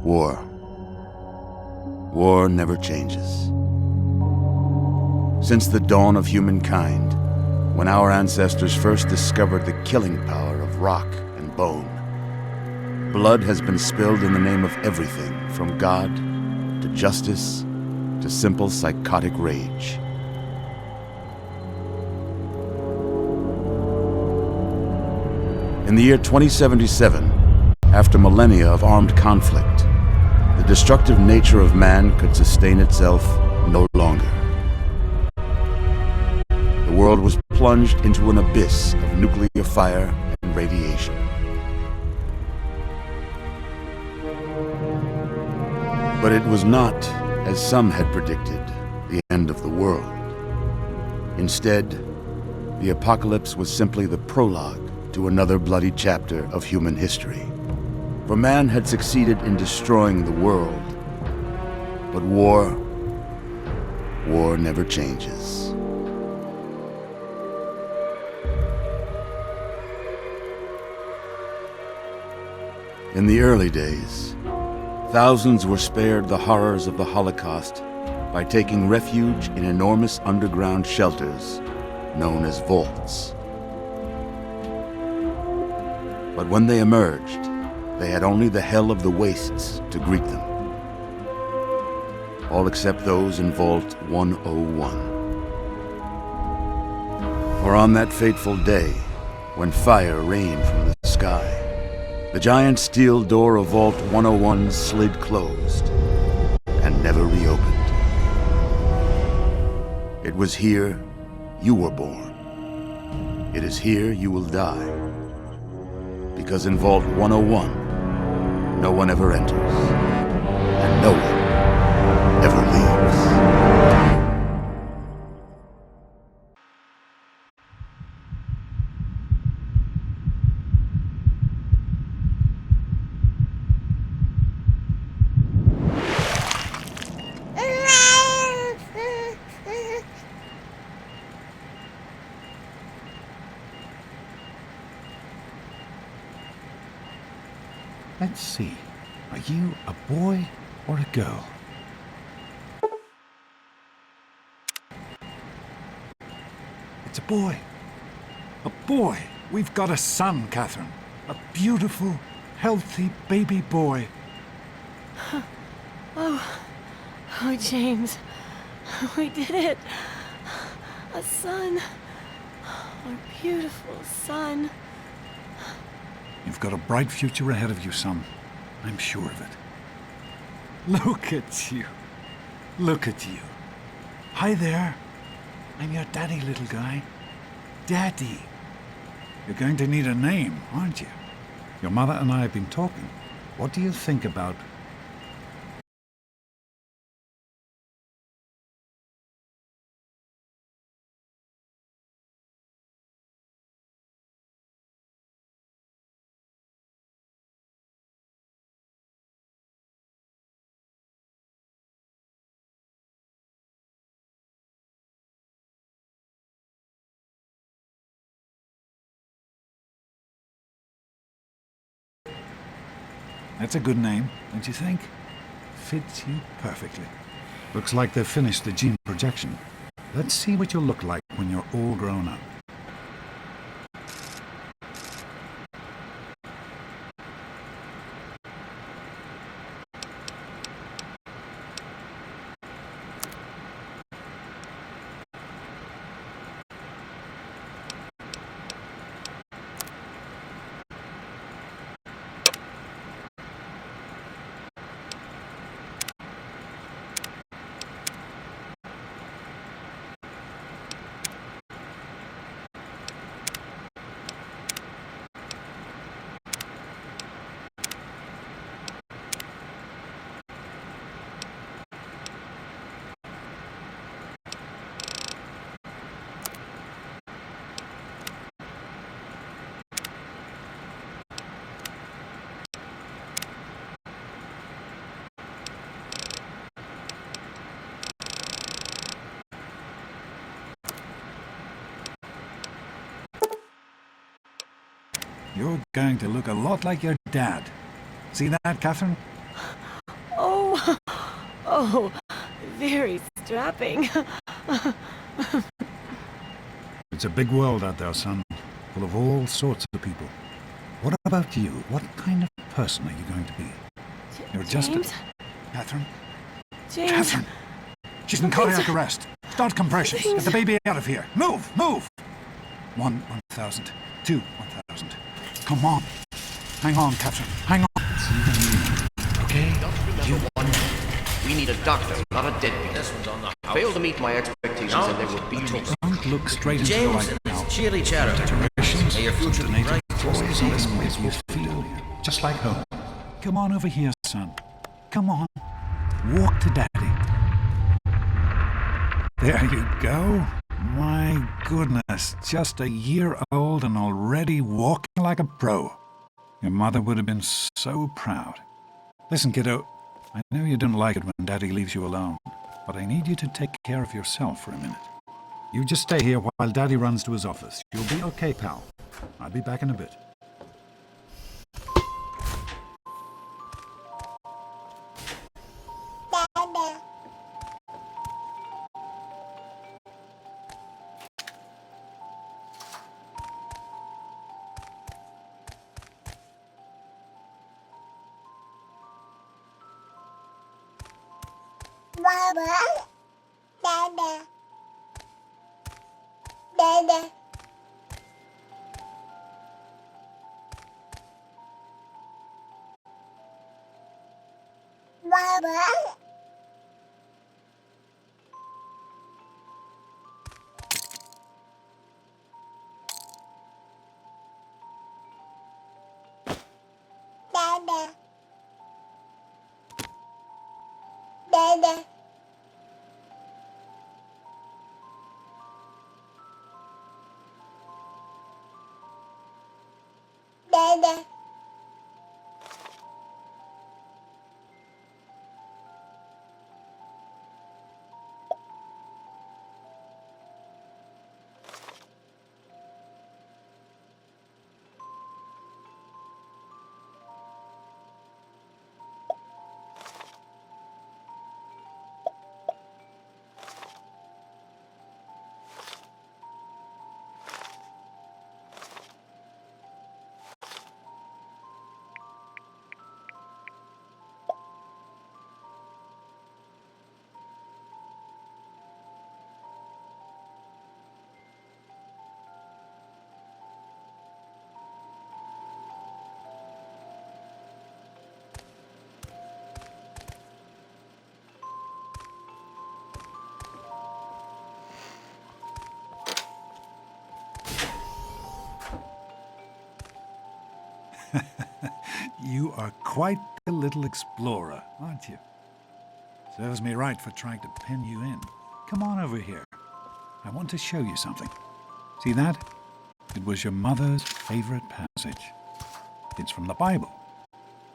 War. War never changes. Since the dawn of humankind, when our ancestors first discovered the killing power of rock and bone, blood has been spilled in the name of everything from God to justice to simple psychotic rage. In the year 2077, after millennia of armed conflict, the destructive nature of man could sustain itself no longer. The world was plunged into an abyss of nuclear fire and radiation. But it was not, as some had predicted, the end of the world. Instead, the apocalypse was simply the prologue to another bloody chapter of human history. For man had succeeded in destroying the world, but war never changes. In the early days, thousands were spared the horrors of the Holocaust by taking refuge in enormous underground shelters known as vaults. But when they emerged, they had only the hell of the wastes to greet them. All except those in Vault 101. For on that fateful day, when fire rained from the sky, the giant steel door of Vault 101 slid closed and never reopened. It was here you were born. It is here you will die. Because in Vault 101, no one ever enters, and no one ever leaves. Let's see. Are you a boy or a girl? It's a boy. A boy! We've got a son, Catherine. A beautiful, healthy baby boy. Oh, James. We did it. A son. Our beautiful son. You've got a bright future ahead of you, son. I'm sure of it. Look at you. Look at you. Hi there. I'm your daddy, little guy. Daddy. You're going to need a name, aren't you? Your mother and I have been talking. What do you think about... That's a good name, don't you think? Fits you perfectly. Looks like they've finished the gene projection. Let's see what you'll look like when you're all grown up. You're going to look a lot like your dad. See that, Catherine? Oh, very strapping. It's a big world out there, son, full of all sorts of people. What about you? What kind of person are you going to be? You're just a... James? Catherine? James? Catherine! She's in cardiac arrest. Start compressions. Get the baby out of here. Move! Move! 1,000. 2, 1,000. Come on. Hang on, Catherine. Hang on. It's even okay? You one. We need a doctor, not a deadbeat. This one's on the house. Fail to meet my expectations and there will be no... Don't look straight into the James, light now. it's cheery chatter. Generations May your future be bright. This makes you feel just like home. Come on over here, son. Come on. Walk to Daddy. There you go. My goodness, just a year old and already walking like a pro. Your mother would have been so proud. Listen, kiddo, I know you don't like it when Daddy leaves you alone, but I need you to take care of yourself for a minute. You just stay here while Daddy runs to his office. You'll be okay, pal. I'll be back in a bit. Baba, Dada, Dada. Baba. Dada. Dada. Dada. You are quite the little explorer, aren't you? Serves me right for trying to pin you in. Come on over here. I want to show you something. See that? It was your mother's favorite passage. It's from the Bible.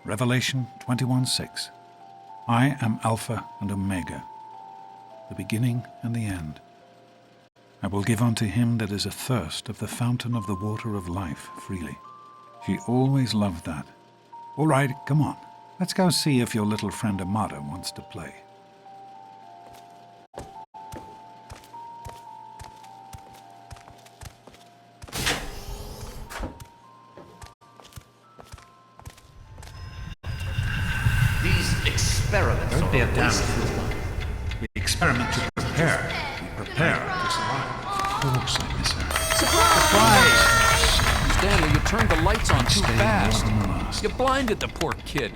Revelation 21:6. I am Alpha and Omega, the beginning and the end. I will give unto him that is athirst of the fountain of the water of life freely. She always loved that. All right, come on. Let's go see if your little friend Amada wants to play. These experiments are a waste. We experiment to prepare. We prepare to survive. Of course I miss her. Surprise! Stanley, you turned the lights on too Stay fast. more than last. You blinded the poor kid.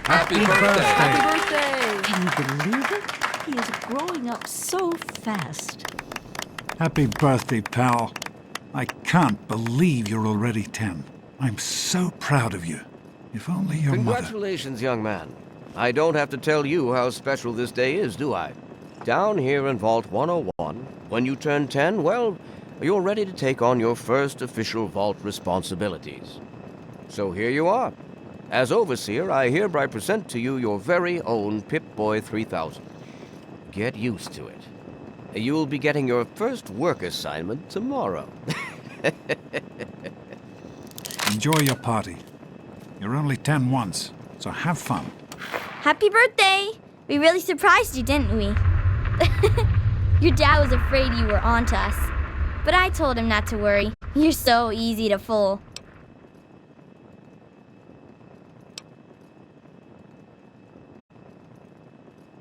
Happy birthday. birthday. Happy birthday! Can you believe it? He is growing up so fast. Happy birthday, pal. I can't believe you're already 10. I'm so proud of you. If only your mother... Congratulations, young man. I don't have to tell you how special this day is, do I? Down here in Vault 101, when you turn 10, well, you're ready to take on your first official vault responsibilities. So here you are. As Overseer, I hereby present to you your very own Pip-Boy 3000. Get used to it. You'll be getting your first work assignment tomorrow. Enjoy your party. You're only 10 once, so have fun. Happy birthday! We really surprised you, didn't we? Your dad was afraid you were onto us. But I told him not to worry. You're so easy to fool.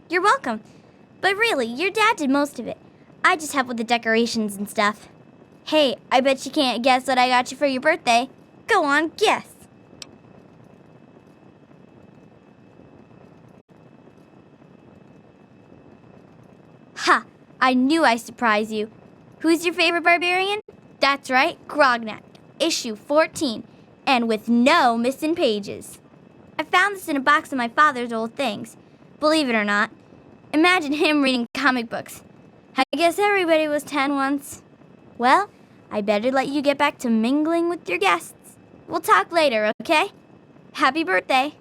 You're welcome. But really, your dad did most of it. I just helped with the decorations and stuff. Hey, I bet you can't guess what I got you for your birthday. Go on, guess. Ha! I knew I'd surprise you. Who's your favorite barbarian? That's right, Grognak, issue 14, and with no missing pages. I found this in a box of my father's old things. Believe it or not, imagine him reading comic books. I guess everybody was 10 once. Well, I better let you get back to mingling with your guests. We'll talk later, okay? Happy birthday.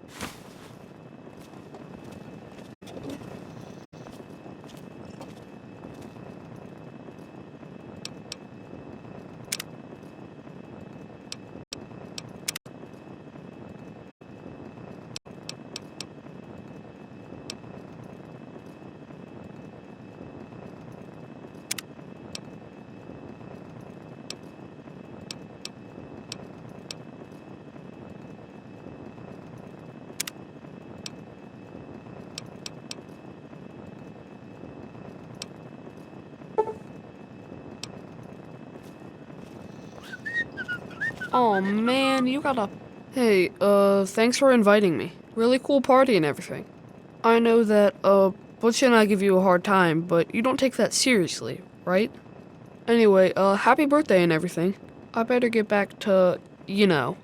Oh man, you gotta... Hey, thanks for inviting me. Really cool party and everything. I know that, Butch and I give you a hard time, but you don't take that seriously, right? Anyway, happy birthday and everything. I better get back to, you know.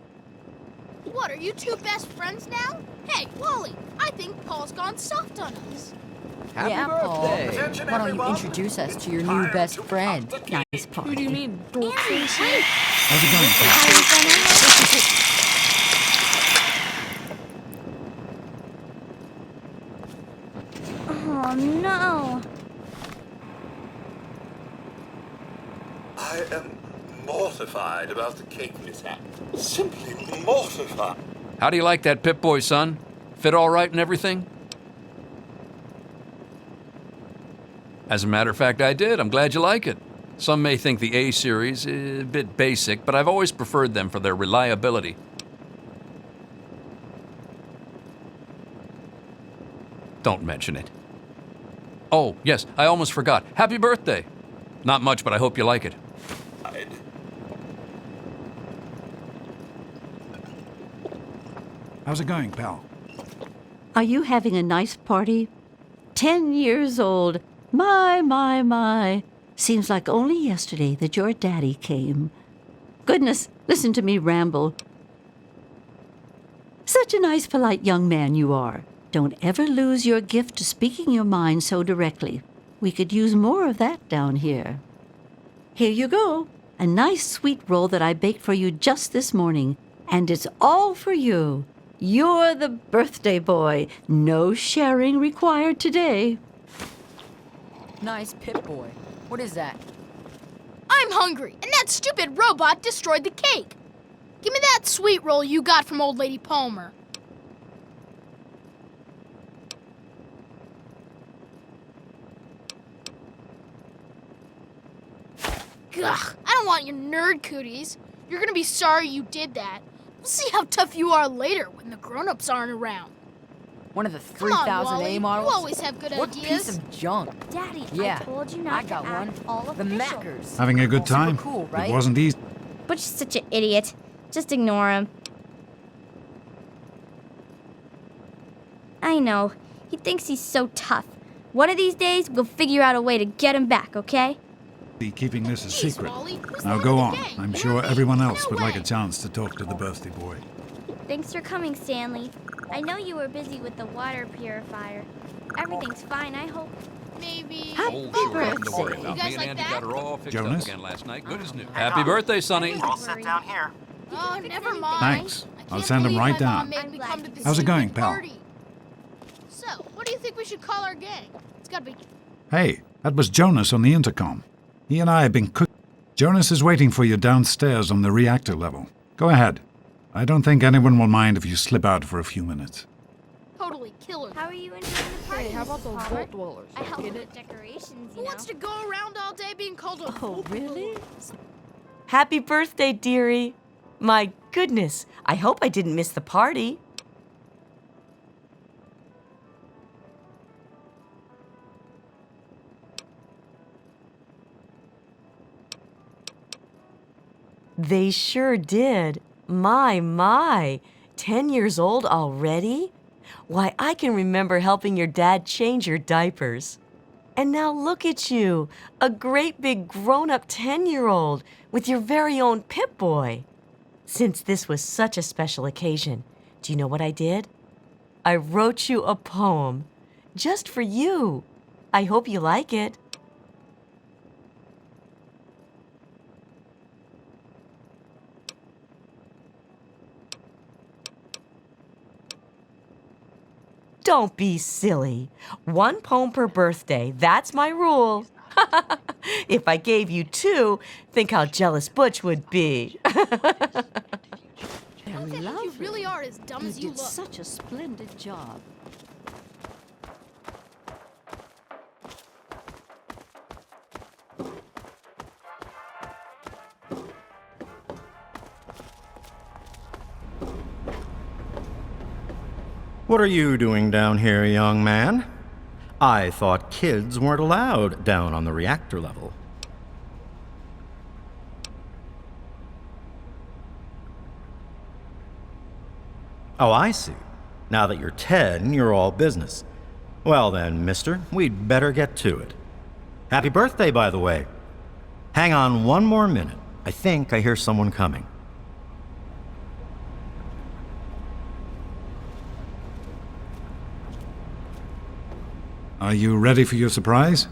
What, are you two best friends now? Hey, Wally, I think Paul's gone soft on us. Happy birthday! Paul. Why don't you introduce us to your new best friend? Nice party. Who do you mean? How's it going, pal? Oh, no. I am mortified about the cake mishap. Simply mortified. How do you like that Pip-Boy, son? Fit all right and everything? As a matter of fact, I did. I'm glad you like it. Some may think the A series is a bit basic, but I've always preferred them for their reliability. Don't mention it. Oh, yes, I almost forgot. Happy birthday! Not much, but I hope you like it. How's it going, pal? Are you having a nice party? 10 years old. My. Seems like only yesterday that your daddy came. Goodness, listen to me ramble. Such a nice, polite young man you are. Don't ever lose your gift to speaking your mind so directly. We could use more of that down here. Here you go. A nice sweet roll that I baked for you just this morning. And it's all for you. You're the birthday boy. No sharing required today. Nice Pip-Boy. What is that? I'm hungry, and that stupid robot destroyed the cake. Give me that sweet roll you got from old lady Palmer. Ugh, I don't want your nerd cooties. You're gonna be sorry you did that. We'll see how tough you are later when the grown-ups aren't around. One of the Come on, 3,000 Wally. A models? You always have good what ideas. Piece of junk? Daddy, Yeah, I told you not I got to one. act all The official. Mackers. Having a good time? Super cool, right? It wasn't easy. Butch is such an idiot. Just ignore him. I know. He thinks he's so tough. One of these days, we'll figure out a way to get him back, okay? Be keeping this a Jeez, secret. Wally, who's Now the go one on. with the gang? I'm You sure or me? everyone else No would like a way. chance to talk to the birthday boy. Thanks for coming, Stanley. I know you were busy with the water purifier. Everything's fine, I hope. Maybe. Happy Nothing to worry birthday. about. You guys Me and like Andy that? got her all fixed Jonas? up again last night. Good as new. Happy birthday, Sonny. All set down here. Oh, never mind. Thanks. I I'll can't send 'em believe right my mom down. made I'm me glad come you to this How's it going, stupid pal? party. So, what do you think we should call our gang? It's gotta be. Hey, that was Jonas on the intercom. He and I have been cooking. Jonas is waiting for you downstairs on the reactor level. Go ahead. I don't think anyone will mind if you slip out for a few minutes. Totally killer. How are you enjoying the party? party, Hey, how about Mrs. the Palmer. Vault Dwellers? I helped Get with it? decorations, Who you know. wants to go around all day being called a Oh, really? Happy birthday, dearie. My goodness, I hope I didn't miss the party. They sure did. My. 10 years old already? Why, I can remember helping your dad change your diapers. And now look at you, a great big grown-up 10-year-old with your very own Pip-Boy. Since this was such a special occasion, do you know what I did? I wrote you a poem, just for you. I hope you like it. Don't be silly. 1 poem per birthday, that's my rule. If I gave you 2, think how jealous Butch would be. They're You lovely. really are as dumb as you did look. such a splendid job. What are you doing down here, young man? I thought kids weren't allowed down on the reactor level. Oh, I see. Now that you're 10, you're all business. Well then, mister, we'd better get to it. Happy birthday, by the way. Hang on one more minute. I think I hear someone coming. Are you ready for your surprise?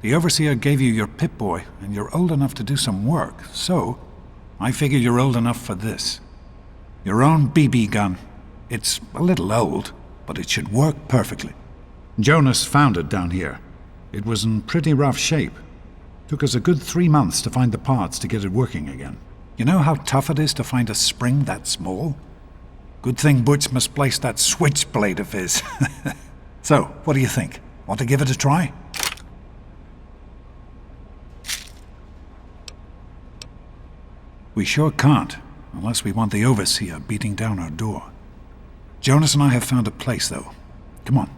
The Overseer gave you your Pip-Boy, and you're old enough to do some work, so I figure you're old enough for this. Your own BB gun. It's a little old, but it should work perfectly. Jonas found it down here. It was in pretty rough shape. Took us a good 3 months to find the parts to get it working again. You know how tough it is to find a spring that small? Good thing Butch misplaced that switchblade of his. So, what do you think? Want to give it a try? We sure can't, unless we want the Overseer beating down our door. Jonas and I have found a place, though. Come on.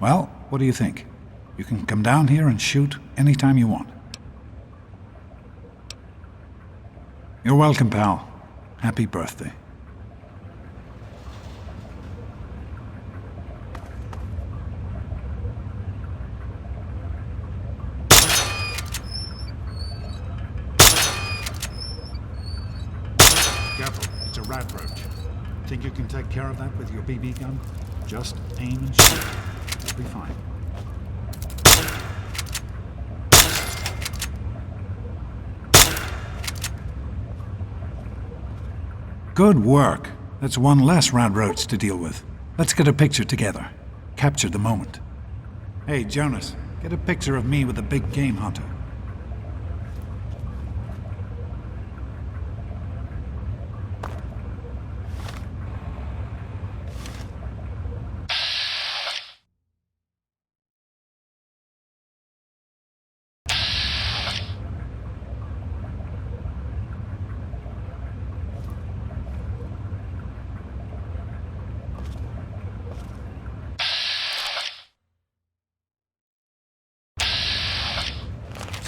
Well, what do you think? You can come down here and shoot anytime you want. You're welcome, pal. Happy birthday. Careful, it's a rat roach. Think you can take care of that with your BB gun? Just aim and shoot. You'll be fine. Good work. That's one less rat roach to deal with. Let's get a picture together. Capture the moment. Hey, Jonas, get a picture of me with the big game hunter.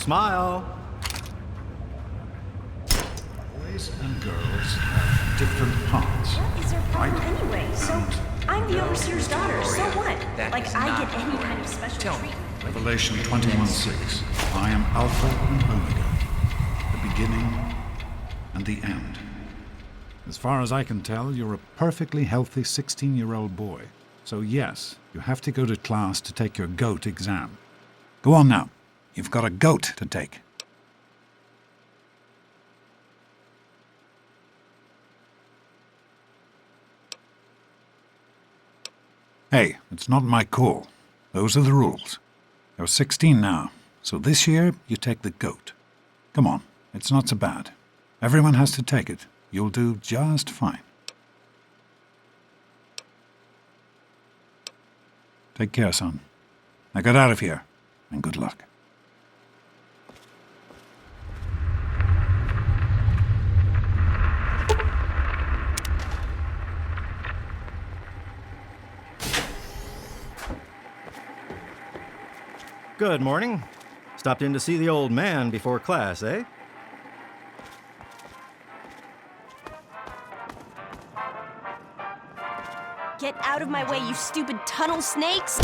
Smile. boys and girls have different parts. What is our problem right? anyway? So, I'm the overseer's daughter, so what? Like, I get any kind of special treatment. Revelation 21:6. I am Alpha and Omega, the beginning and the end. As far as I can tell, you're a perfectly healthy 16-year-old boy. So yes, you have to go to class to take your GOAT exam. Go on now. You've got a GOAT to take. Hey, it's not my call. Those are the rules. You're 16 now, so this year you take the GOAT. Come on, it's not so bad. Everyone has to take it. You'll do just fine. Take care, son. Now get out of here, and good luck. Good morning. Stopped in to see the old man before class, eh? Get out of my way, you stupid tunnel snakes!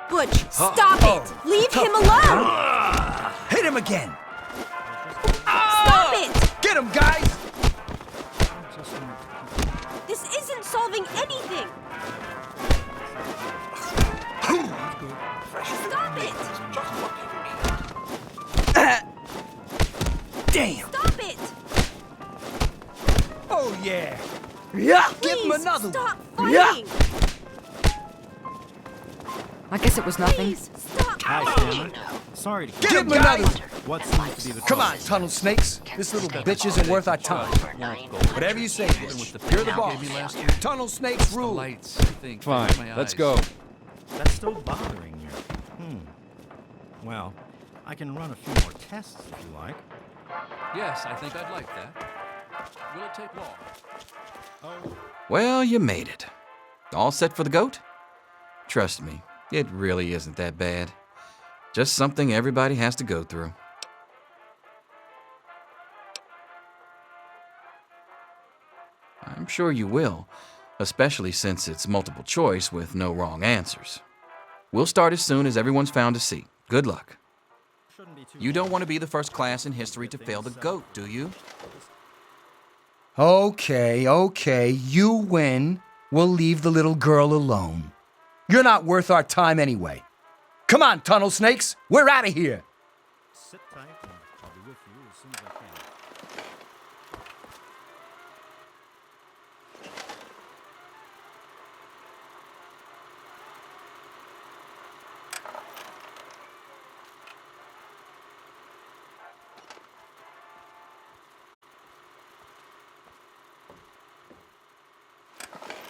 Butch, stop it! Leave him alone! Hit him again! Stop it! Get him, guys! This isn't solving anything! Stop it! Damn! Stop it! Oh, yeah! Yeah! Give him Please, another stop one! fighting! I guess it was nothing. Please, stop Hi, fighting! Stan. Sorry to Give him you. another one! What seems to be the Come on, trouble? tunnel snakes. This little bitch isn't worth our time. Whatever you say, Butch. You're the boss. Tunnel snakes rule. Lights, I think. Fine, My let's eyes. go. That's still bothering you. Well, I can run a few more tests if you like. Yes, I think I'd like that. Will it take long? Well, you made it. All set for the GOAT? Trust me, it really isn't that bad. Just something everybody has to go through. I'm sure you will, especially since it's multiple choice with no wrong answers. We'll start as soon as everyone's found a seat. Good luck. You don't want to be the first class in history to fail the GOAT, do you? Okay, you win. We'll leave the little girl alone. You're not worth our time anyway. Come on, tunnel snakes. We're out of here. Sit tight and I'll be with you as soon as I can.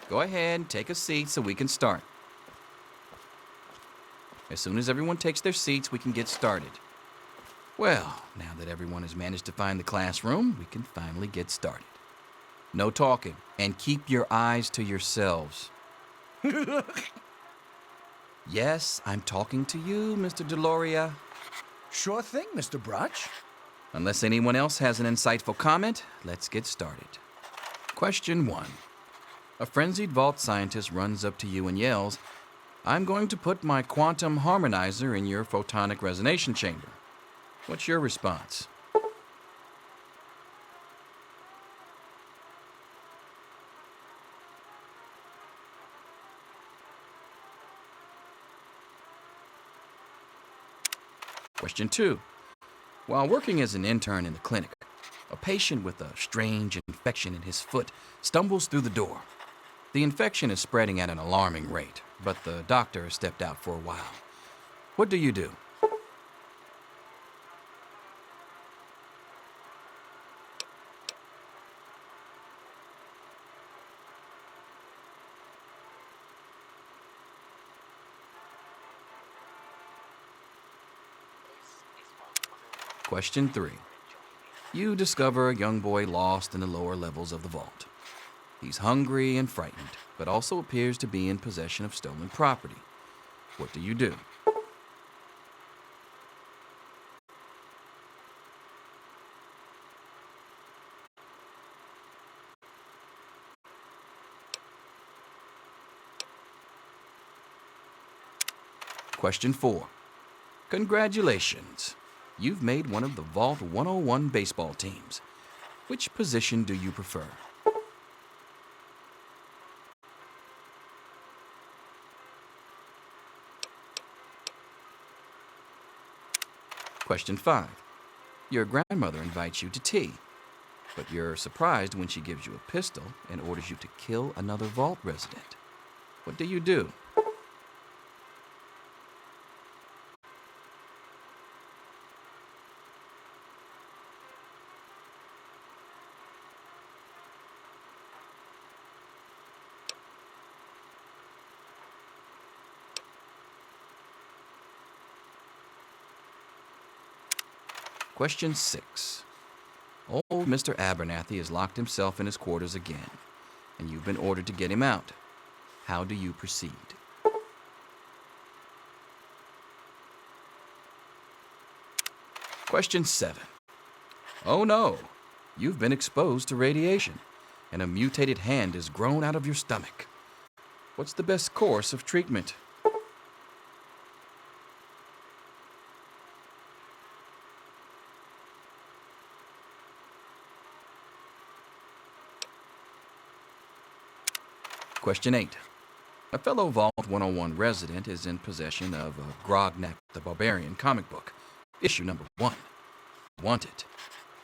Go ahead and take a seat so we can start. As soon as everyone takes their seats, we can get started. Well, now that everyone has managed to find the classroom, we can finally get started. No talking, and keep your eyes to yourselves. Yes, I'm talking to you, Mr. Deloria. Sure thing, Mr. Brotch. Unless anyone else has an insightful comment, let's get started. Question 1. A frenzied vault scientist runs up to you and yells, "I'm going to put my quantum harmonizer in your photonic resonation chamber." What's your response? Question 2. While working as an intern in the clinic, a patient with a strange infection in his foot stumbles through the door. The infection is spreading at an alarming rate, but the doctor has stepped out for a while. What do you do? Question 3. You discover a young boy lost in the lower levels of the vault. He's hungry and frightened, but also appears to be in possession of stolen property. What do you do? Question 4. Congratulations. You've made one of the Vault 101 baseball teams. Which position do you prefer? Question 5. Your grandmother invites you to tea, but you're surprised when she gives you a pistol and orders you to kill another Vault resident. What do you do? Question 6. Old Mr. Abernathy has locked himself in his quarters again, and you've been ordered to get him out. How do you proceed? Question 7. Oh no, you've been exposed to radiation, and a mutated hand has grown out of your stomach. What's the best course of treatment? Question 8. A fellow Vault 101 resident is in possession of a Grognak the Barbarian comic book, issue number 1. Want it?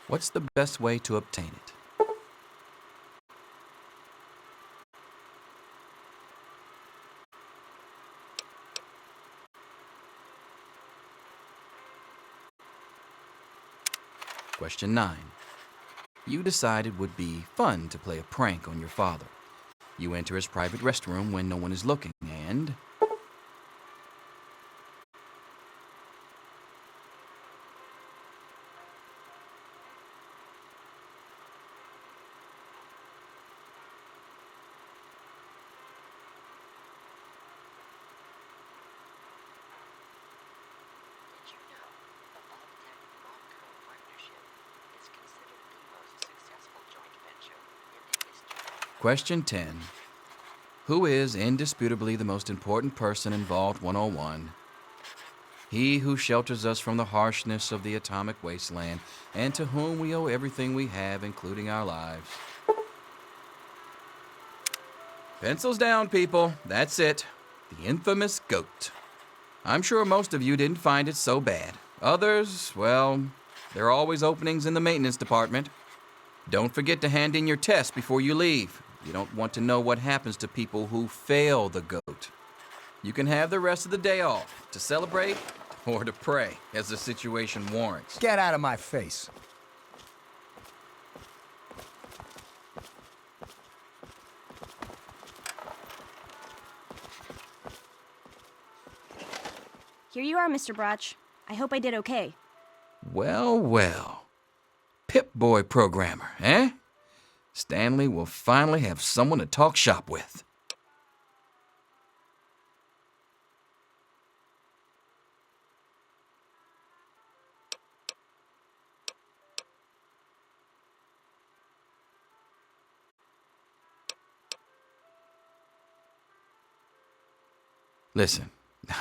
What's the best way to obtain it? Question 9. You decide it would be fun to play a prank on your father. You enter his private restroom when no one is looking, and... Question 10. Who is indisputably the most important person in Vault 101? He who shelters us from the harshness of the atomic wasteland, and to whom we owe everything we have, including our lives. Pencils down, people. That's it. The infamous goat. I'm sure most of you didn't find it so bad. Others, well, there are always openings in the maintenance department. Don't forget to hand in your test before you leave. You don't want to know what happens to people who fail the goat. You can have the rest of the day off to celebrate or to pray, as the situation warrants. Get out of my face. Here you are, Mr. Brotch. I hope I did okay. Well, well. Pip-Boy programmer, eh? Stanley will finally have someone to talk shop with. Listen,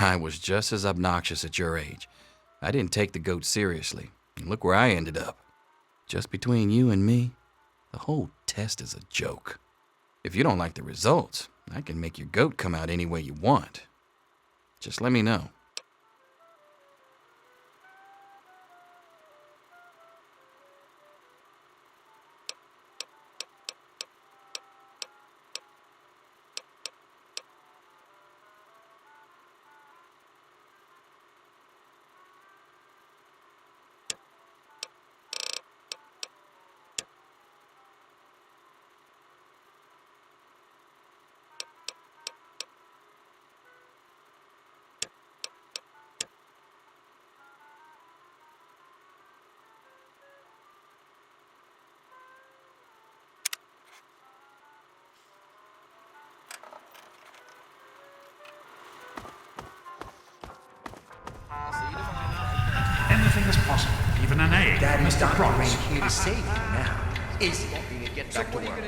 I was just as obnoxious at your age. I didn't take the goat seriously, and look where I ended up. Just between you and me, the whole test is a joke. If you don't like the results, I can make your goat come out any way you want. Just let me know. Anything is possible, even an A. Daddy's Mr. doctor Brotch. ain't here to save you now. Is he? Get back to work.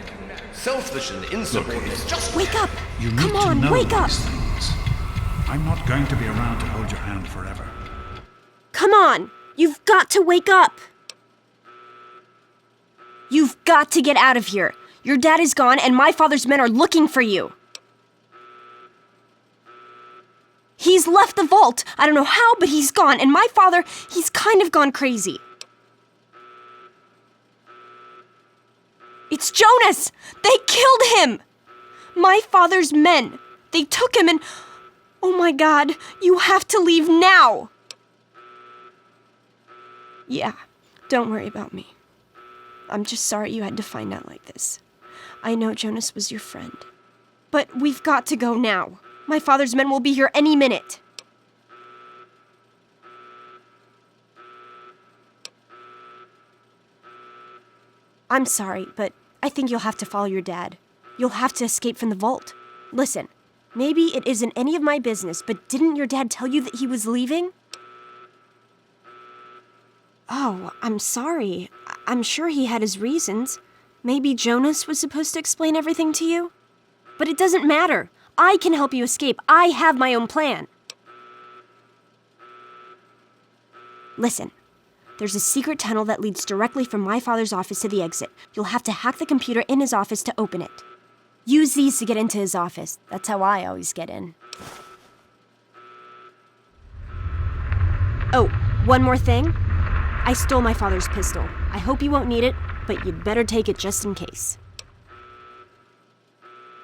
Selfish and insubordinate. Just Wake up! You need Come to on, know wake up! these things. I'm not going to be around to hold your hand forever. Come on! You've got to wake up! You've got to get out of here. Your dad is gone, and my father's men are looking for you. He's left the vault. I don't know how, but he's gone. And my father, he's kind of gone crazy. It's Jonas! They killed him! My father's men. They took him and... Oh my God, you have to leave now! Yeah, don't worry about me. I'm just sorry you had to find out like this. I know Jonas was your friend. But we've got to go now. My father's men will be here any minute. I'm sorry, but I think you'll have to follow your dad. You'll have to escape from the vault. Listen, maybe it isn't any of my business, but didn't your dad tell you that he was leaving? Oh, I'm sorry. I'm sure he had his reasons. Maybe Jonas was supposed to explain everything to you? But it doesn't matter. I can help you escape. I have my own plan. Listen, there's a secret tunnel that leads directly from my father's office to the exit. You'll have to hack the computer in his office to open it. Use these to get into his office. That's how I always get in. Oh, one more thing. I stole my father's pistol. I hope you won't need it, but you'd better take it just in case.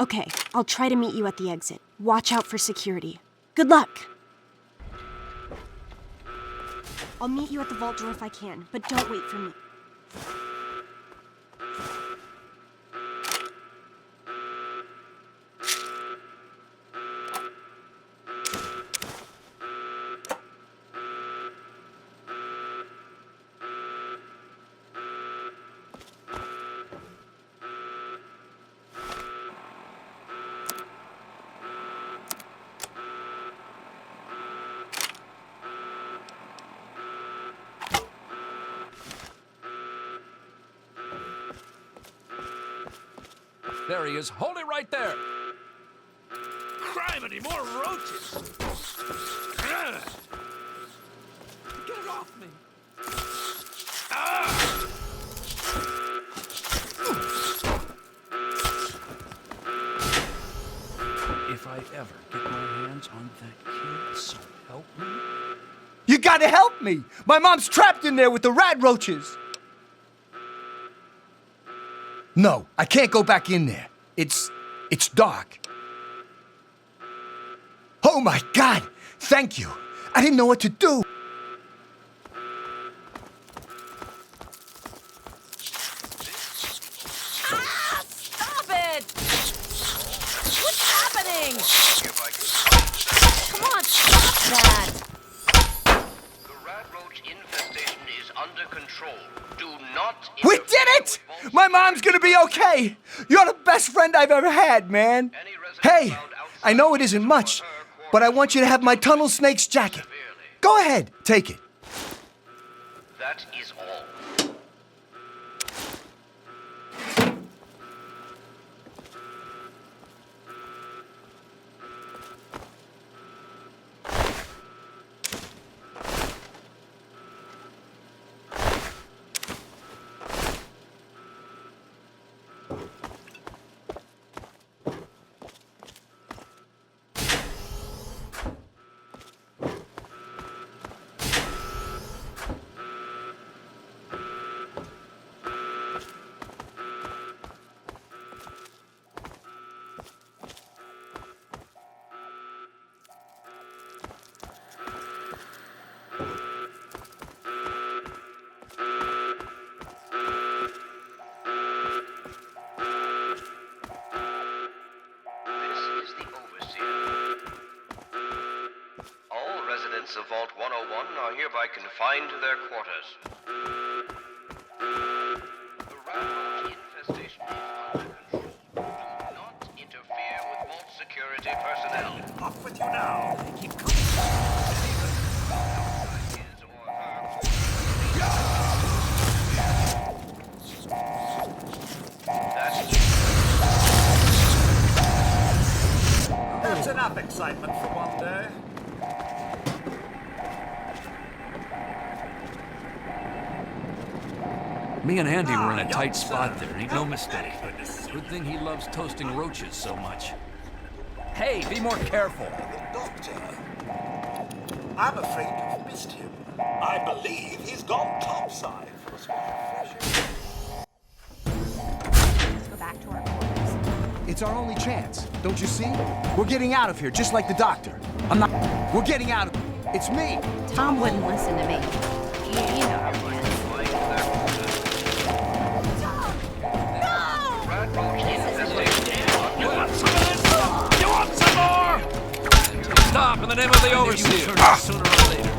Okay, I'll try to meet you at the exit. Watch out for security. Good luck! I'll meet you at the vault door if I can, but don't wait for me. There he is. Hold it right there. Criminy, more roaches. Ugh. Get it off me. Ah. If I ever get my hands on that kid, so help me. You gotta help me! My mom's trapped in there with the rat roaches! No, I can't go back in there. It's dark. Oh my God! Thank you! I didn't know what to do! Ah! Stop it! What's happening? Come on, stop that! The rat roach infestation is under control. Do not... We did it! My mom's gonna be okay! You're the best friend I've ever had, man! Hey, I know it isn't much, but I want you to have my tunnel snake's jacket. Go ahead, take it. That is all. Residents of Vault 101 are hereby confined to their quarters. The rat roach infestation is under control. Do not interfere with Vault security personnel. Off with you now. Keep coming. That's enough excitement for one day. Me and Andy were in a tight spot there, ain't no mistake. Good thing he loves toasting roaches so much. Hey, be more careful. Doctor, I'm afraid you've missed him. I believe he's gone topside for a small refresher. Let's go back to our quarters. It's our only chance. Don't you see? We're getting out of here, just like the doctor. I'm not... We're getting out of... It's me! Tom wouldn't listen to me. You know how he is. You want some of this? You want some more? Stop in the name of the overseer. Sooner or later.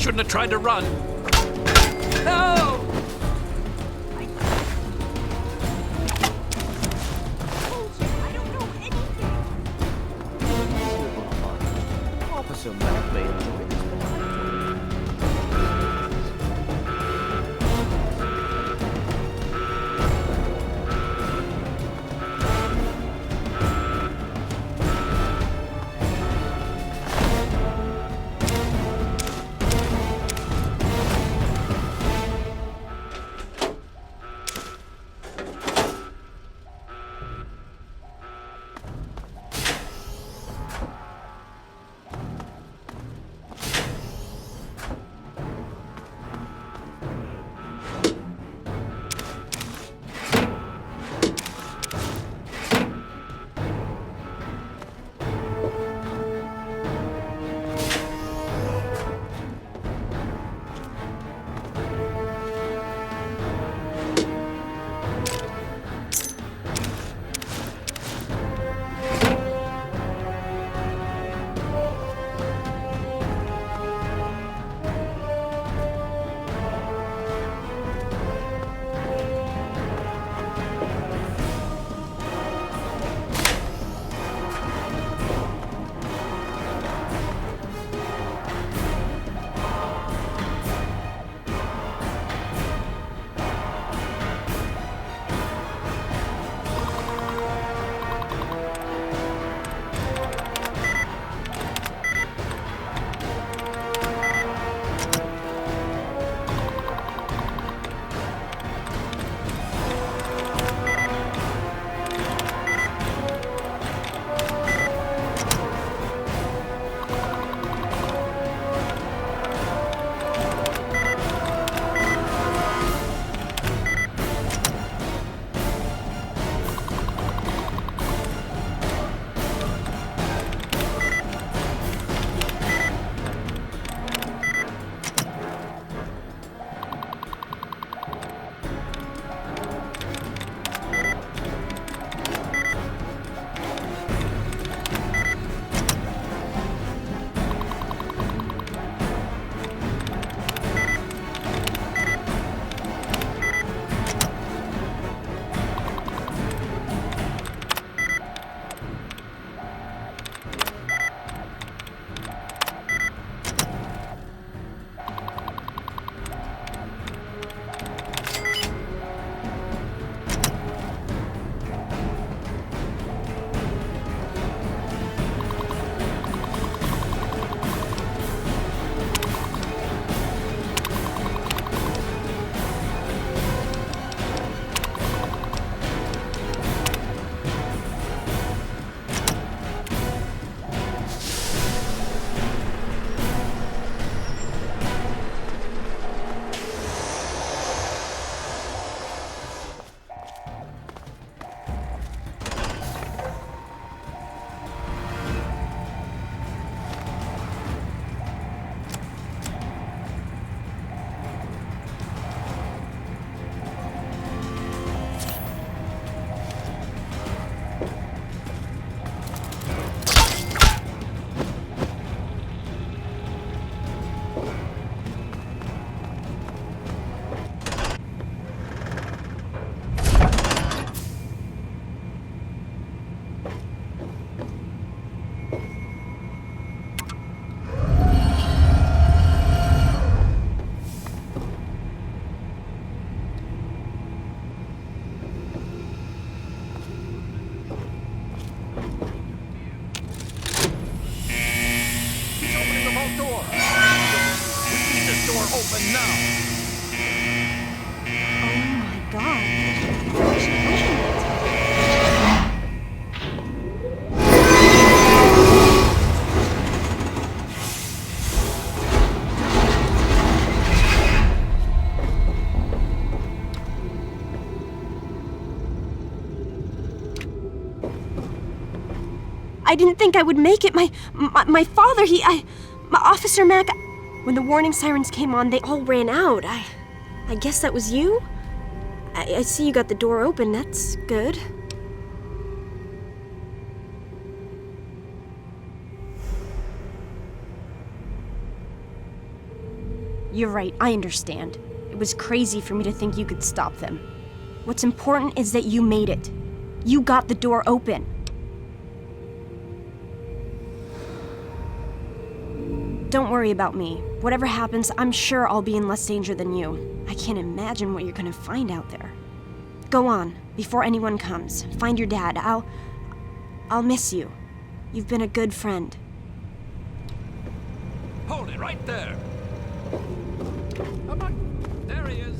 Shouldn't have tried to run. No! Officer Matt may enjoy this. now! Oh my god. She opened it. I didn't think I would make it. My father, my Officer Mac, when the warning sirens came on, they all ran out. I guess that was you? I see you got the door open. That's good. You're right, I understand. It was crazy for me to think you could stop them. What's important is that you made it. You got the door open. Don't worry about me. Whatever happens, I'm sure I'll be in less danger than you. I can't imagine what you're gonna find out there. Go on, before anyone comes. Find your dad. I'll miss you. You've been a good friend. Hold it right there! Come on. There he is.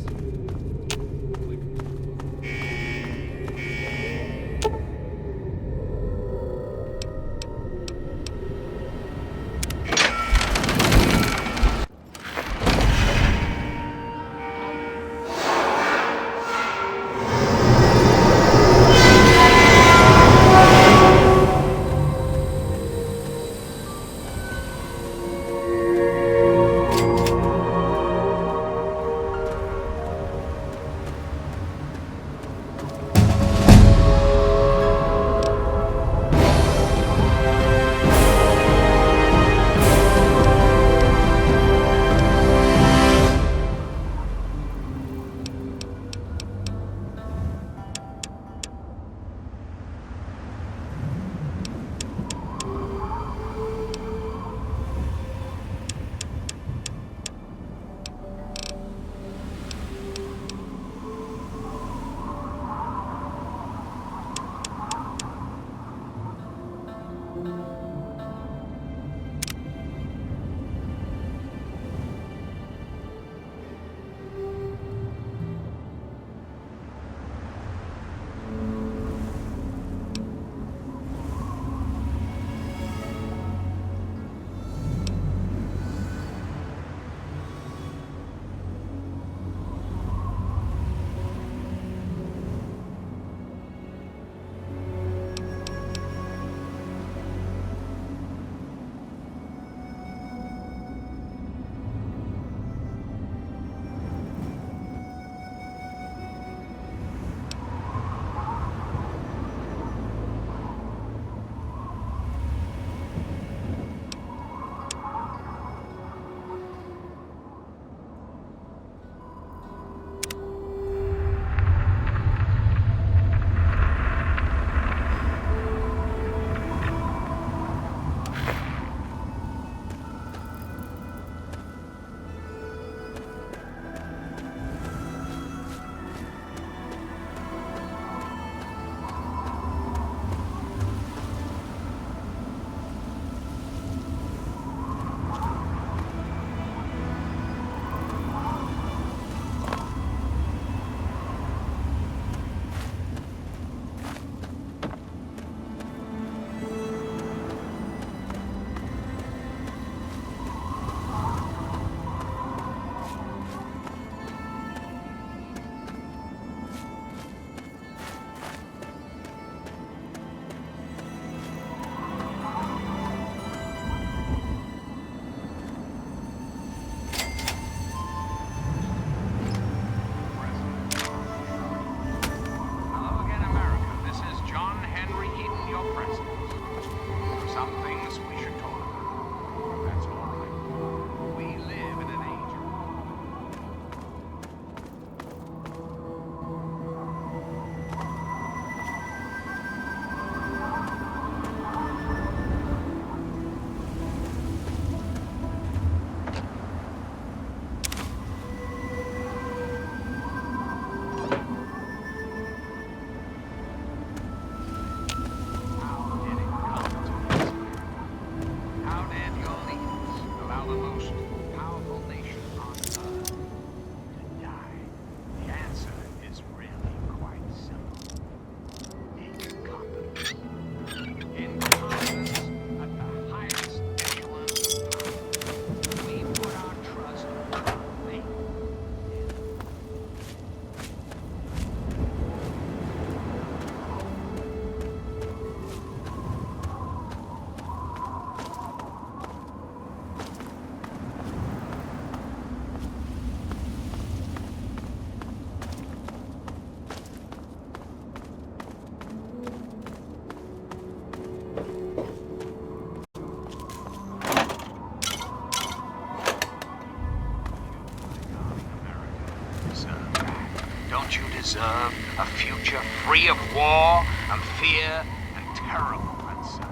deserve a future free of war and fear and terrible uncertainty.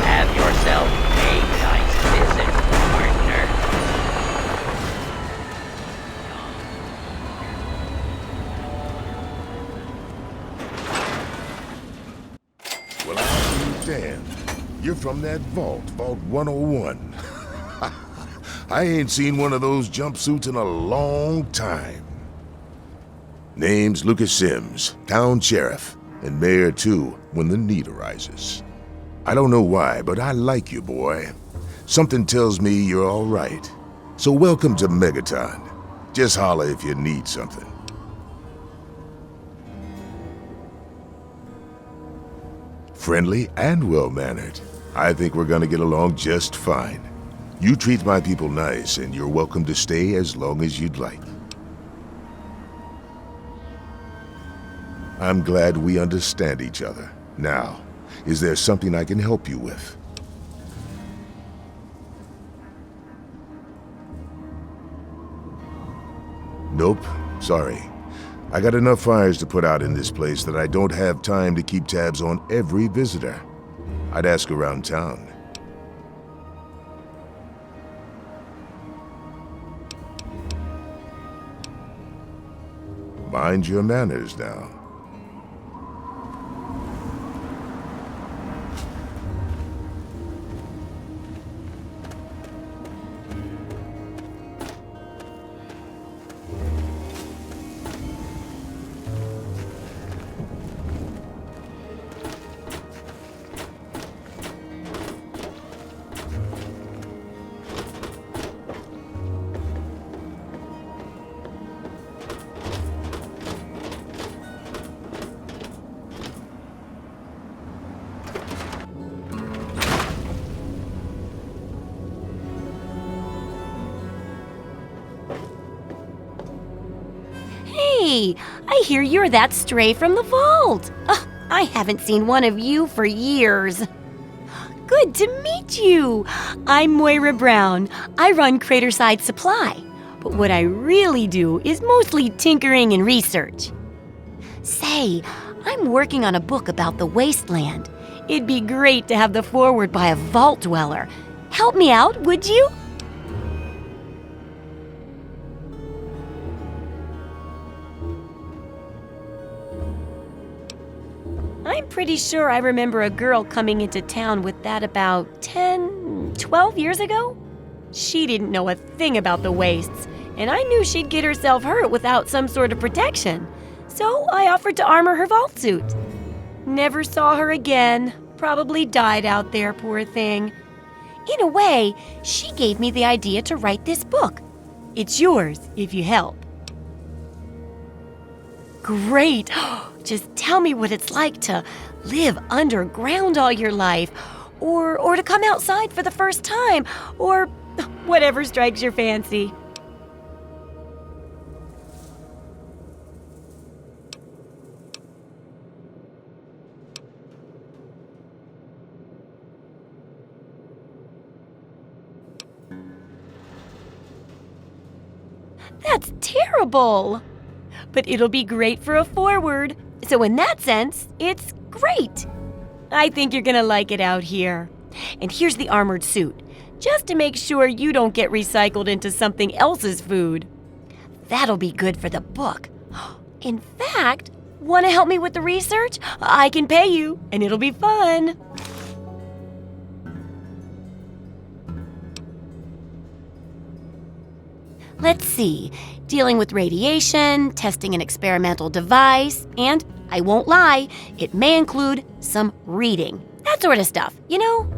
Have yourself a nice visit, partner. Well, I'll be damned. You're from that vault, Vault 101. I ain't seen one of those jumpsuits in a long time. Name's Lucas Sims, town sheriff, and mayor too, when the need arises. I don't know why, but I like you, boy. Something tells me you're all right. So welcome to Megaton. Just holler if you need something. Friendly and well-mannered. I think we're gonna get along just fine. You treat my people nice, and you're welcome to stay as long as you'd like. I'm glad we understand each other. Now, is there something I can help you with? Nope, sorry. I got enough fires to put out in this place that I don't have time to keep tabs on every visitor. I'd ask around town. Mind your manners now. Hey, I hear you're that stray from the vault. I haven't seen one of you for years. Good to meet you. I'm Moira Brown. I run Craterside Supply. But what I really do is mostly tinkering and research. Say, I'm working on a book about the wasteland. It'd be great to have the foreword by a vault dweller. Help me out, would you? I'm pretty sure I remember a girl coming into town with that about 10, 12 years ago. She didn't know a thing about the wastes, and I knew she'd get herself hurt without some sort of protection. So I offered to armor her vault suit. Never saw her again. Probably died out there, poor thing. In a way, she gave me the idea to write this book. It's yours if you help. Great! Just tell me what it's like to live underground all your life, or to come outside for the first time, or whatever strikes your fancy. That's terrible! But it'll be great for a foreword. So in that sense, it's great. I think you're gonna like it out here. And here's the armored suit, just to make sure you don't get recycled into something else's food. That'll be good for the book. In fact, want to help me with the research? I can pay you, and it'll be fun. Let's see. Dealing with radiation, testing an experimental device, and I won't lie, it may include some reading. That sort of stuff, you know?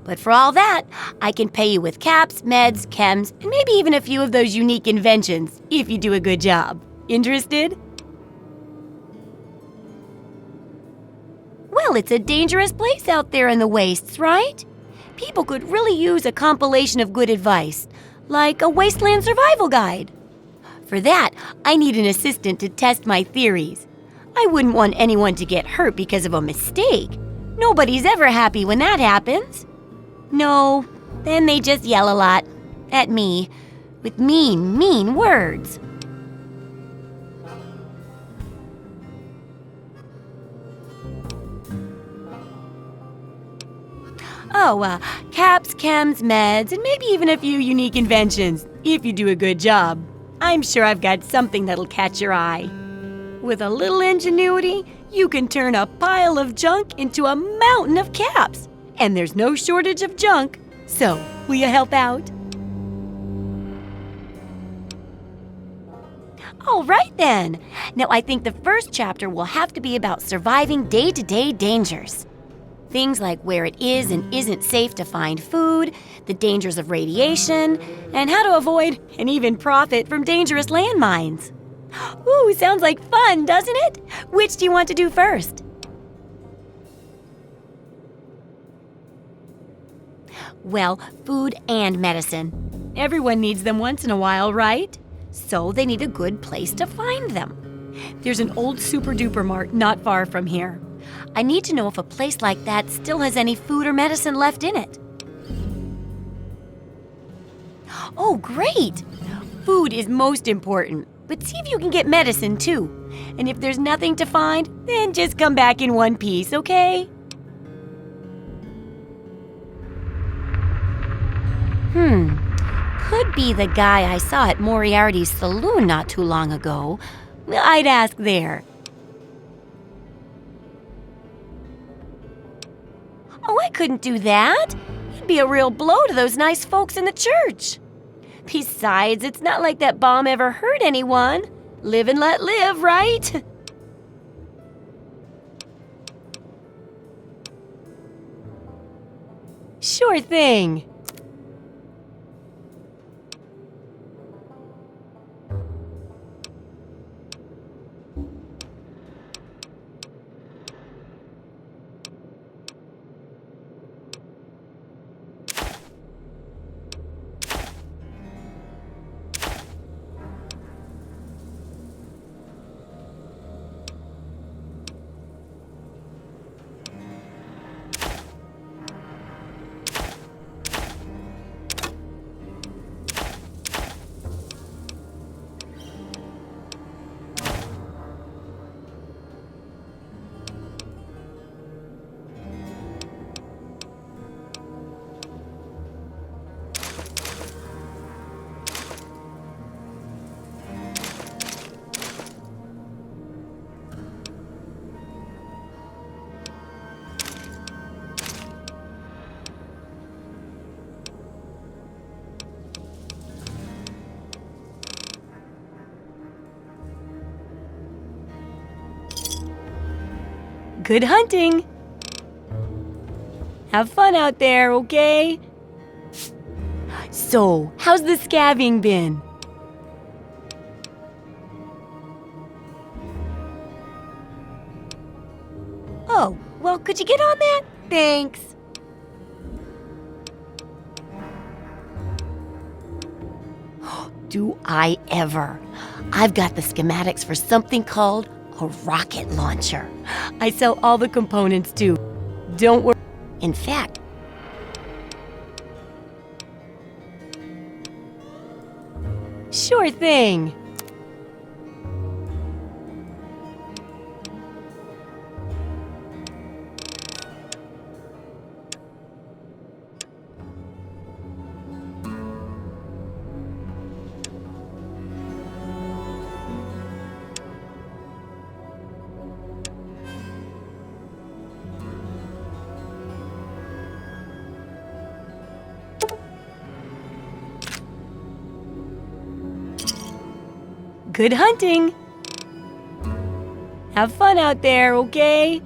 But for all that, I can pay you with caps, meds, chems, and maybe even a few of those unique inventions, if you do a good job. Interested? Well, it's a dangerous place out there in the wastes, right? People could really use a compilation of good advice, like a wasteland survival guide. For that, I need an assistant to test my theories. I wouldn't want anyone to get hurt because of a mistake. Nobody's ever happy when that happens. No, then they just yell a lot at me with mean, mean words. Oh, caps, chems, meds, and maybe even a few unique inventions, if you do a good job. I'm sure I've got something that'll catch your eye. With a little ingenuity, you can turn a pile of junk into a mountain of caps. And there's no shortage of junk. So, will you help out? All right then. Now I think the first chapter will have to be about surviving day-to-day dangers. Things like where it is and isn't safe to find food, the dangers of radiation, and how to avoid and even profit from dangerous landmines. Ooh, sounds like fun, doesn't it? Which do you want to do first? Well, food and medicine. Everyone needs them once in a while, right? So they need a good place to find them. There's an old super-duper mart not far from here. I need to know if a place like that still has any food or medicine left in it. Oh, great! Food is most important, but see if you can get medicine too. And if there's nothing to find, then just come back in one piece, okay? Could be the guy I saw at Moriarty's saloon not too long ago. I'd ask there. Oh, I couldn't do that. It'd be a real blow to those nice folks in the church. Besides, it's not like that bomb ever hurt anyone. Live and let live, right? Sure thing. Good hunting! Have fun out there, okay? So, how's the scavving been? Oh, well, could you get on that? Thanks. Do I ever? I've got the schematics for something called a rocket launcher. I sell all the components too. Don't worry. In fact, sure thing. Good hunting! Have fun out there, okay?